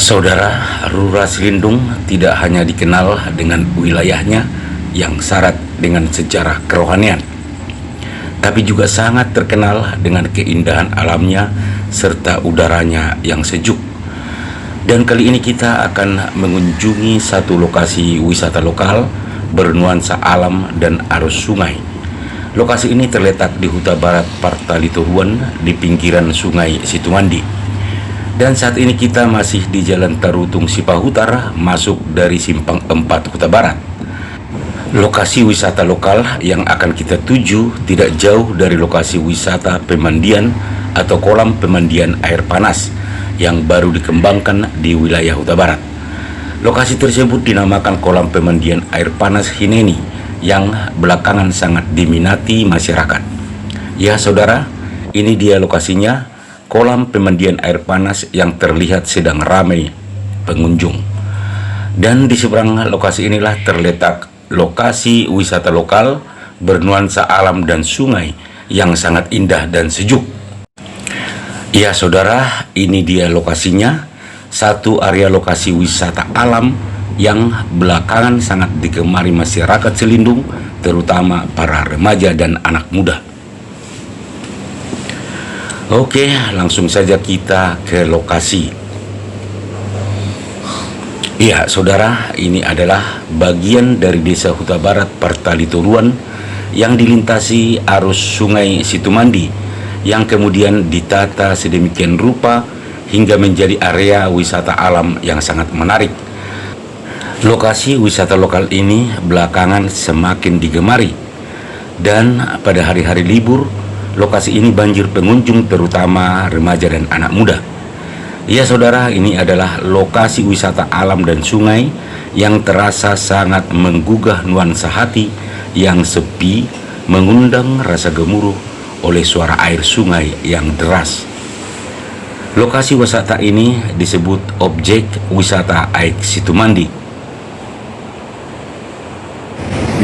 Saudara, Rura Silindung tidak hanya dikenal dengan wilayahnya yang syarat dengan sejarah kerohanian, tapi juga sangat terkenal dengan keindahan alamnya serta udaranya yang sejuk. Dan kali ini kita akan mengunjungi satu lokasi wisata lokal bernuansa alam dan arus sungai. Lokasi ini terletak di Huta Barat Partalitoruan di pinggiran Sungai Situmandi. Dan saat ini kita masih di Jalan Tarutung Sipahutar, masuk dari Simpang 4 Huta Barat. Lokasi wisata lokal yang akan kita tuju tidak jauh dari lokasi wisata pemandian atau kolam pemandian air panas yang baru dikembangkan di wilayah Huta Barat. Lokasi tersebut dinamakan kolam pemandian air panas Hineni yang belakangan sangat diminati masyarakat. Ya saudara, ini dia lokasinya, kolam pemandian air panas yang terlihat sedang ramai pengunjung. Dan di seberang lokasi inilah terletak lokasi wisata lokal bernuansa alam dan sungai yang sangat indah dan sejuk. Ya saudara, ini dia lokasinya, satu area lokasi wisata alam yang belakangan sangat digemari masyarakat Silindung, terutama para remaja dan anak muda. Oke, langsung saja kita ke lokasi. Ya, saudara, ini adalah bagian dari Desa Huta Barat Partalitoruan yang dilintasi arus Sungai Situmandi, yang kemudian ditata sedemikian rupa hingga menjadi area wisata alam yang sangat menarik. Lokasi wisata lokal ini belakangan semakin digemari, dan pada hari-hari libur lokasi ini banjir pengunjung, terutama remaja dan anak muda. Ya saudara, ini adalah lokasi wisata alam dan sungai yang terasa sangat menggugah nuansa hati yang sepi, mengundang rasa gemuruh oleh suara air sungai yang deras. Lokasi wisata ini disebut objek wisata Aik Situmandi.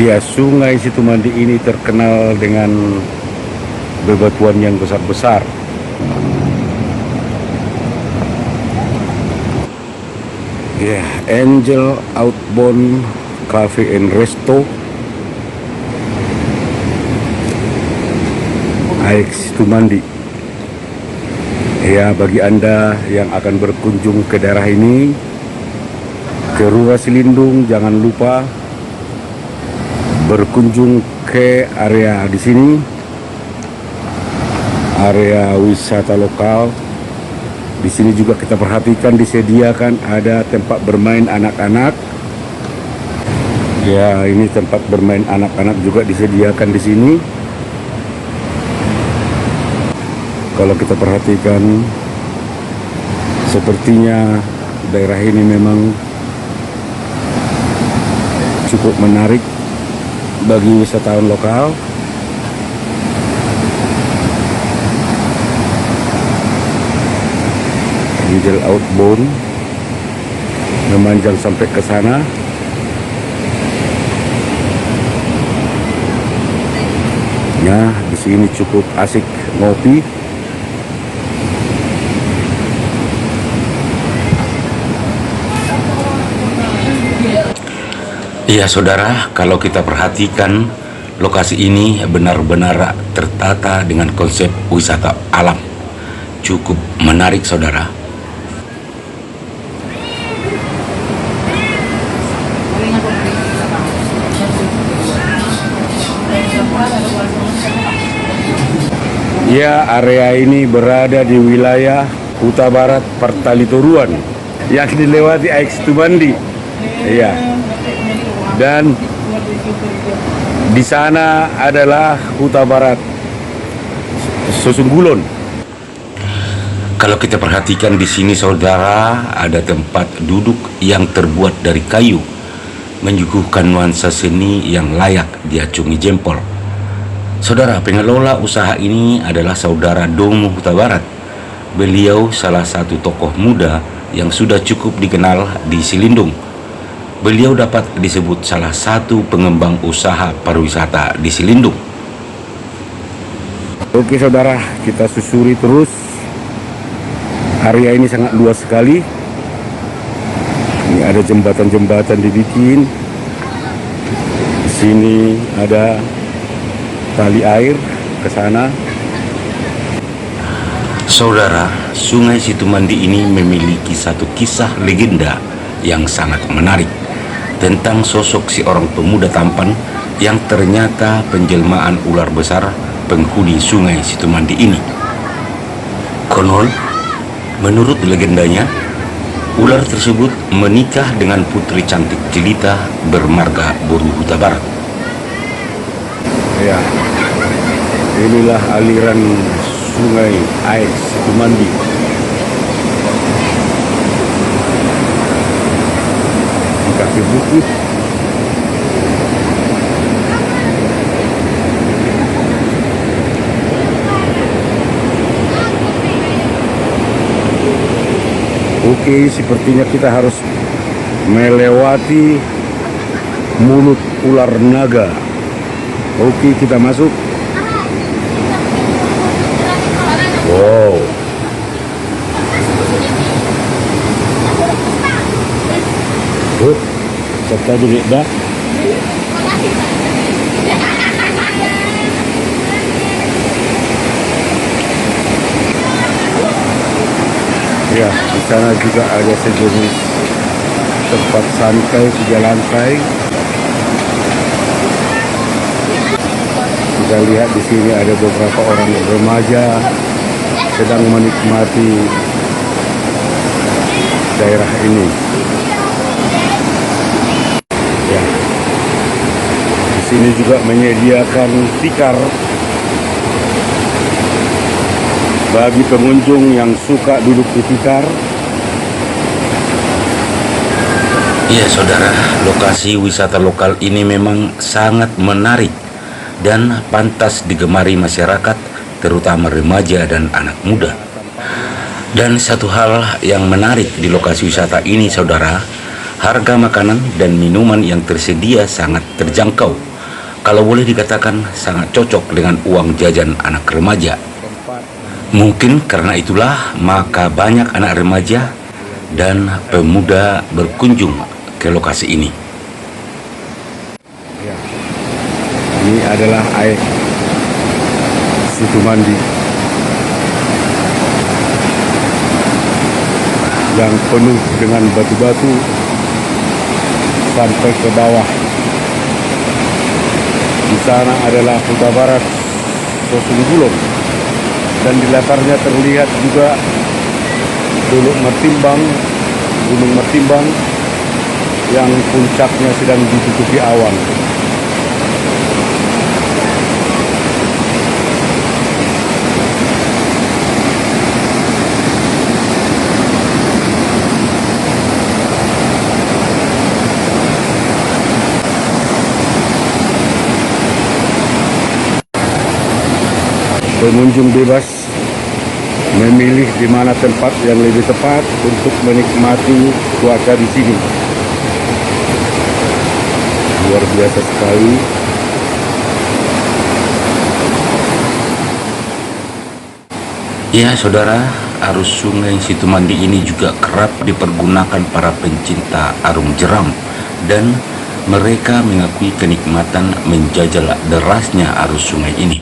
Ya, Sungai Situmandi ini terkenal dengan bebatuan yang besar-besar. Ya, Angel Outbound Cafe and Resto, Aik Situmandi. Ya, bagi Anda yang akan berkunjung ke daerah ini, ke Rura Silindung, jangan lupa berkunjung ke area di sini, area wisata lokal. Di sini juga kita perhatikan disediakan ada tempat bermain anak-anak. Ya, ini tempat bermain anak-anak juga disediakan di sini. Kalau kita perhatikan, sepertinya daerah ini memang cukup menarik bagi wisatawan lokal. Angel Outbound memanjang sampai ke sana. Nah, di sini cukup asik ngopi. Iya saudara, kalau kita perhatikan lokasi ini benar-benar tertata dengan konsep wisata alam. Cukup menarik saudara. Ya, area ini berada di wilayah Huta Barat Partalitoruan yang dilewati Aik Situmandi. Ya. Dan di sana adalah Huta Barat Sosunggulon. Kalau kita perhatikan di sini saudara, ada tempat duduk yang terbuat dari kayu, menyuguhkan nuansa seni yang layak diacungi jempol. Saudara, pengelola usaha ini adalah saudara Domo Huta Barat. Beliau salah satu tokoh muda yang sudah cukup dikenal di Silindung. Beliau dapat disebut salah satu pengembang usaha pariwisata di Silindung. Oke saudara, kita susuri terus. Area ini sangat luas sekali. Ini ada jembatan-jembatan dibikin. Di sini ada tali air ke sana. Saudara, Sungai Situmandi ini memiliki satu kisah legenda yang sangat menarik tentang sosok si orang pemuda tampan yang ternyata penjelmaan ular besar penghuni Sungai Situmandi ini. Konon, menurut legendanya, ular tersebut menikah dengan putri cantik jelita bermarga Boru Huta Barat. Ya, inilah aliran sungai air Situmandi. Di kaki bukit. Oke, sepertinya kita harus melewati mulut ular naga. Oke, kita masuk. Wow. Serta dulu dah. Ya, di sana juga ada sejenis tempat santai 3 lantai. Kita lihat di sini ada beberapa orang remaja sedang menikmati daerah ini. Ya, di sini juga menyediakan tikar bagi pengunjung yang suka duduk di tikar. Ya saudara, lokasi wisata lokal ini memang sangat menarik dan pantas digemari masyarakat, terutama remaja dan anak muda. Dan satu hal yang menarik di lokasi wisata ini saudara, harga makanan dan minuman yang tersedia sangat terjangkau. Kalau boleh dikatakan sangat cocok dengan uang jajan anak remaja. Mungkin karena itulah maka banyak anak remaja dan pemuda berkunjung ke lokasi ini. Ya, ini adalah air Situmandi yang penuh dengan batu-batu sampai ke bawah. Di sana adalah Huta Barat Sosunggulong. Dan di latarnya terlihat juga Gunung Mertimbang yang puncaknya sedang ditutupi awan. Pengunjung bebas memilih di mana tempat yang lebih tepat untuk menikmati cuaca di sini. Luar biasa sekali. Ya saudara, arus Sungai Situmandi ini juga kerap dipergunakan para pencinta arum jeram dan mereka mengakui kenikmatan menjajal derasnya arus sungai ini.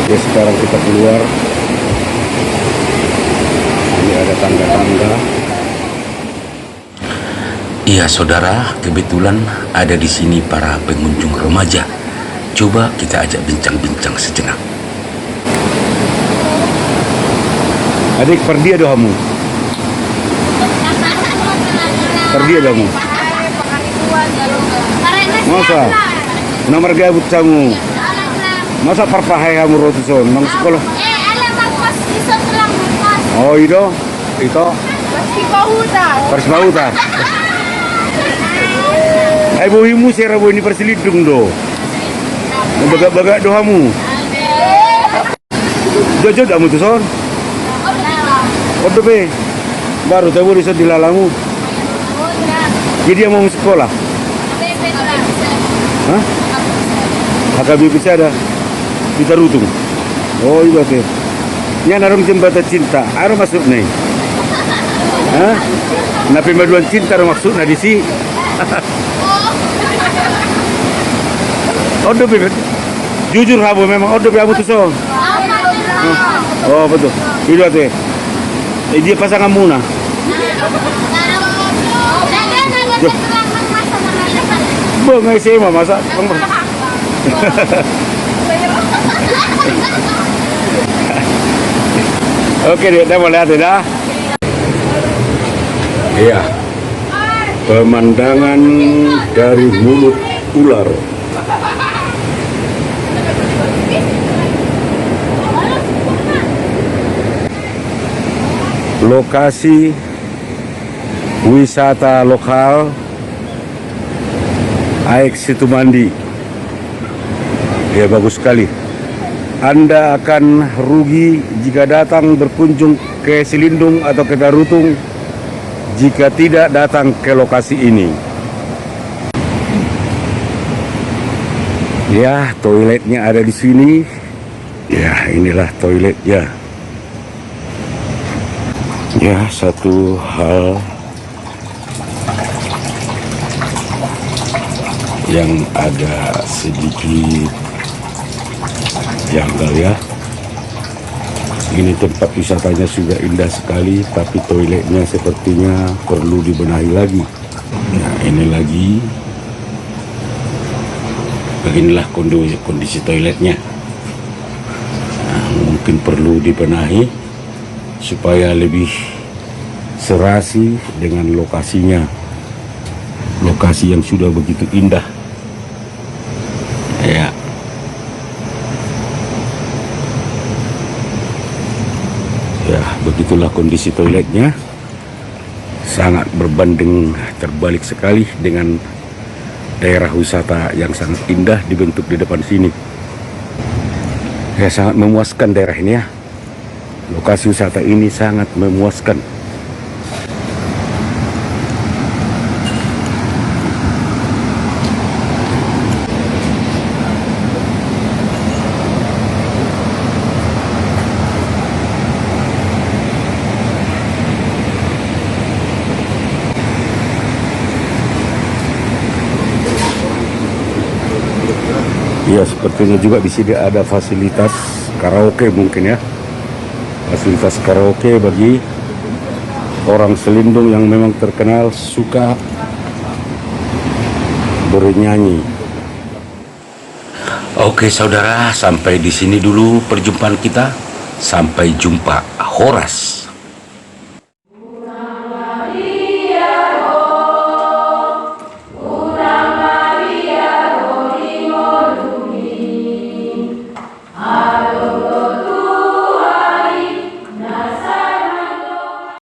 Oke, sekarang kita keluar. Ini ada tangga-tangga. Iya saudara, kebetulan ada di sini para pengunjung remaja. Coba kita ajak bincang-bincang sejenak. Adik, pergi ada kamu. Pergi ada kamu. Masa? Nomor gabut kamu. Masa perpahai kamu rotuson? Nang sekolah. Oh itu. Persibauta. Bohimu saya rabu ini perselidung do. Bagak-bagak do kamu. Jojo kamu tuh son. Kodo be. Baru tahu bisa dilalamu. Jadi dia mau sekolah. Hah? HKBP ada. Kita rutung. Oh iya teh. Ini narung jembatan cinta. Ayo masuk nih. Hah? Napi maduan cinta maksudnya di si. Odo be. Jujur habu memang odo be abu tuh so. Oh betul. Itu tuh. Dia pasangan Muna. Nggak sih masa. Oke deh, kita mau lihat ya. Iya. Pemandangan dari mulut ular. Lokasi wisata lokal Aek Situmandi. Ya bagus sekali. Anda akan rugi jika datang berkunjung ke Silindung atau ke Darutung jika tidak datang ke lokasi ini. Ya, toiletnya ada di sini. Ya, inilah toiletnya. Ya, satu hal yang agak sedikit janggal ya. Ini tempat wisatanya sudah indah sekali, tapi toiletnya sepertinya perlu dibenahi lagi. Nah, ini lagi. Beginilah kondisi toiletnya. Nah, mungkin perlu dibenahi supaya lebih serasi dengan lokasinya. Lokasi yang sudah begitu indah. Ya. Ya, begitulah kondisi toiletnya. Sangat berbanding terbalik sekali dengan daerah wisata yang sangat indah dibentuk di depan sini. Ya, sangat memuaskan daerah ini ya. Lokasi wisata ini sangat memuaskan. Ya, sepertinya juga di sini ada fasilitas karaoke mungkin ya. Fasilitas karaoke bagi orang Selindung yang memang terkenal suka bernyanyi. Oke saudara, sampai di sini dulu perjumpaan kita. Sampai jumpa, Horas.